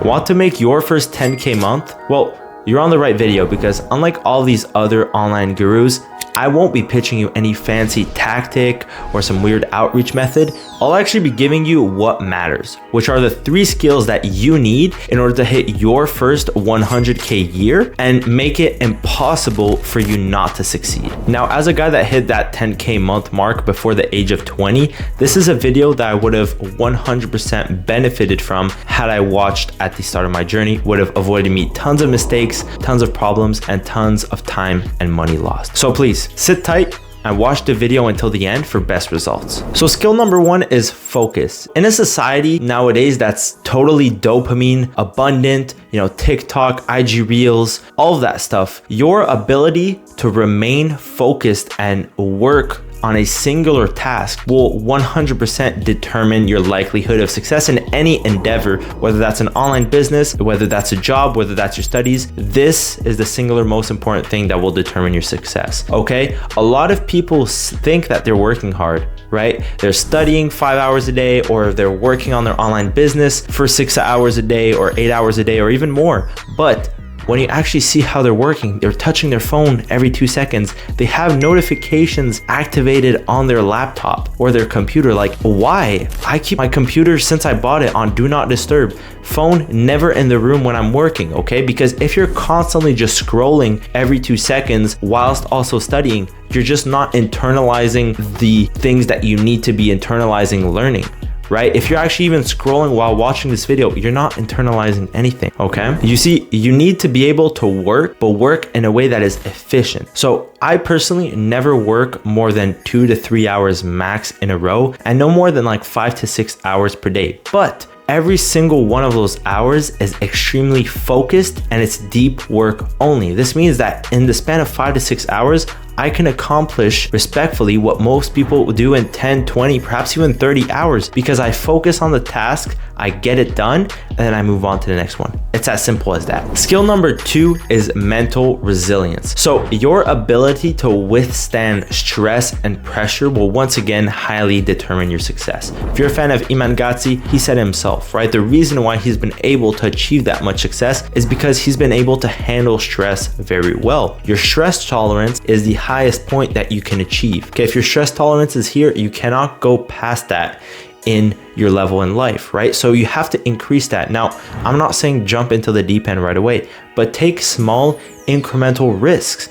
Want to make your first 10K month? Well, you're on the right video, because unlike all these other online gurus, I won't be pitching you any fancy tactic or some weird outreach method. I'll actually be giving you what matters, which are the 3 skills that you need in order to hit your first 100K year and make it impossible for you not to succeed. Now, as a guy that hit that 10K month mark before the age of 20, this is a video that I would have 100% benefited from had I watched at the start of my journey. Would have avoided me tons of mistakes, tons of problems, and tons of time and money lost. So please sit tight and watch the video until the end for best results. So skill number 1 is focus. In a society nowadays that's totally dopamine abundant, TikTok, IG Reels, all of that stuff, your ability to remain focused and work on a singular task will 100% determine your likelihood of success in any endeavor, whether that's an online business, whether that's a job, whether that's your studies. This is the singular most important thing that will determine your success, okay? A lot of people think that they're working hard, right? They're studying 5 hours a day, or they're working on their online business for 6 hours a day or 8 hours a day or even more. But when you actually see how they're working, they're touching their phone every 2 seconds. They have notifications activated on their laptop or their computer. Like, why? I keep my computer, since I bought it, on do not disturb. Phone never in the room when I'm working, okay? Because if you're constantly just scrolling every 2 seconds whilst also studying, you're just not internalizing the things that you need to be internalizing learning. Right? If you're actually even scrolling while watching this video, you're not internalizing anything, okay? You see, you need to be able to work, but work in a way that is efficient. So I personally never work more than 2 to 3 hours max in a row, and no more than like 5 to 6 hours per day. But every single one of those hours is extremely focused and it's deep work only. This means that in the span of 5 to 6 hours, I can accomplish respectfully what most people do in 10, 20, perhaps even 30 hours, because I focus on the task, I get it done, and then I move on to the next one. It's as simple as that. Skill number 2 is mental resilience. So your ability to withstand stress and pressure will once again highly determine your success. If you're a fan of Iman Gadzhi, he said himself, right? The reason why he's been able to achieve that much success is because he's been able to handle stress very well. Your stress tolerance is the highest point that you can achieve. Okay, if your stress tolerance is here, you cannot go past that in your level in life, right? So you have to increase that. Now, I'm not saying jump into the deep end right away, but take small incremental risks.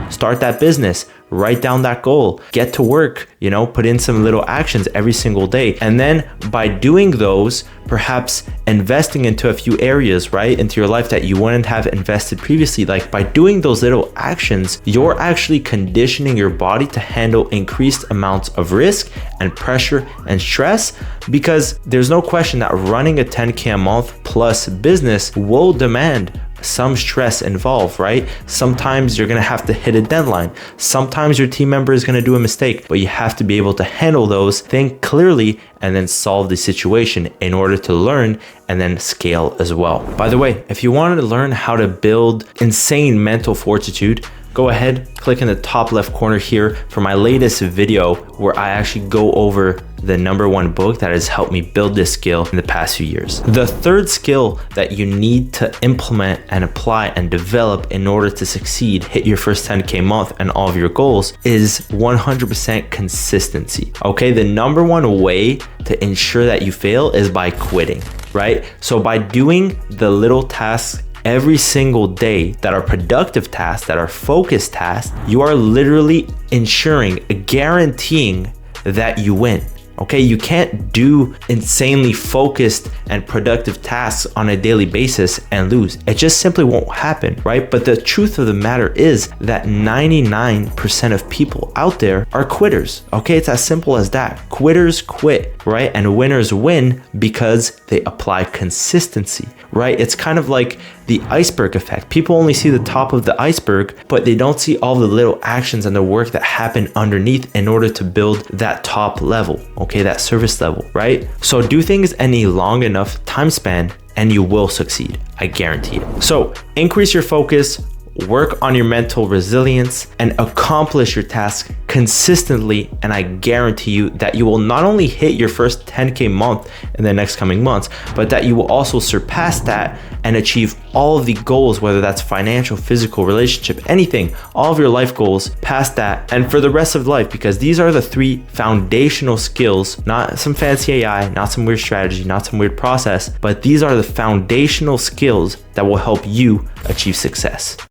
Start that business, write down that goal, get to work, put in some little actions every single day. And then by doing those, perhaps investing into a few areas, right, into your life that you wouldn't have invested previously. Like by doing those little actions, you're actually conditioning your body to handle increased amounts of risk and pressure and stress, because there's no question that running a 10K a month plus business will demand some stress involved, right? Sometimes you're gonna have to hit a deadline. Sometimes your team member is gonna do a mistake, but you have to be able to handle those, think clearly, and then solve the situation in order to learn and then scale as well. By the way, if you wanted to learn how to build insane mental fortitude, go ahead, click in the top left corner here for my latest video where I actually go over the #1 book that has helped me build this skill in the past few years. The 3rd skill that you need to implement and apply and develop in order to succeed, hit your first 10K month and all of your goals, is 100% consistency. Okay, the #1 way to ensure that you fail is by quitting, right? So by doing the little tasks every single day that are productive tasks, that are focused tasks, you are literally ensuring, guaranteeing that you win. Okay, you can't do insanely focused and productive tasks on a daily basis and lose. It just simply won't happen, right? But the truth of the matter is that 99% of people out there are quitters. Okay, it's as simple as that. Quitters quit, right? And winners win because they apply consistency, right? It's kind of like the iceberg effect. People only see the top of the iceberg, but they don't see all the little actions and the work that happen underneath in order to build that top level, okay, that service level, right? So do things in a long enough time span and you will succeed. I guarantee it. So increase your focus, work on your mental resilience, and accomplish your tasks consistently. And I guarantee you that you will not only hit your first 10K month in the next coming months, but that you will also surpass that and achieve all of the goals, whether that's financial, physical, relationship, anything, all of your life goals past that and for the rest of life, because these are the 3 foundational skills, not some fancy AI, not some weird strategy, not some weird process, but these are the foundational skills that will help you achieve success.